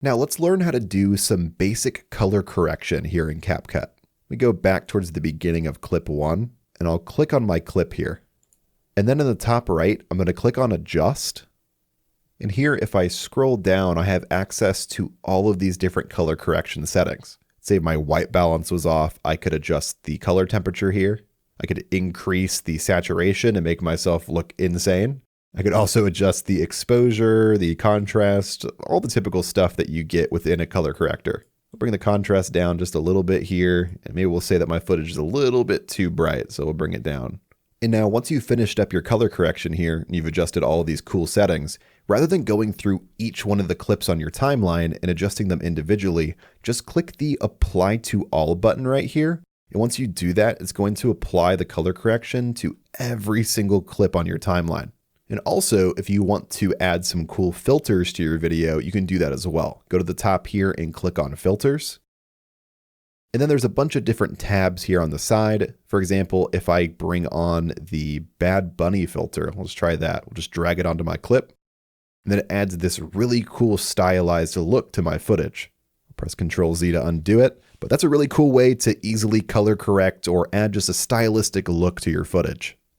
Now let's learn how to do some basic color correction here in CapCut. We go back towards the beginning of clip 1, and I'll click on my clip here. And then in the top right, I'm going to click on Adjust. And here, if I scroll down, I have access to all of these different color correction settings. Say my white balance was off, I could adjust the color temperature here. I could increase the saturation and make myself look insane. I could also adjust the exposure, the contrast, all the typical stuff that you get within a color corrector. I'll bring the contrast down just a little bit here, and maybe we'll say that my footage is a little bit too bright, so we'll bring it down. And now once you've finished up your color correction here, and you've adjusted all of these cool settings, rather than going through each one of the clips on your timeline and adjusting them individually, just click the Apply to All button right here. And once you do that, it's going to apply the color correction to every single clip on your timeline. And also, if you want to add some cool filters to your video, you can do that as well. Go to the top here and click on Filters. And then there's a bunch of different tabs here on the side. For example, if I bring on the Bad Bunny filter, let's try that. We'll just drag it onto my clip. And then it adds this really cool stylized look to my footage. I'll press Ctrl Z to undo it. But that's a really cool way to easily color correct or add just a stylistic look to your footage.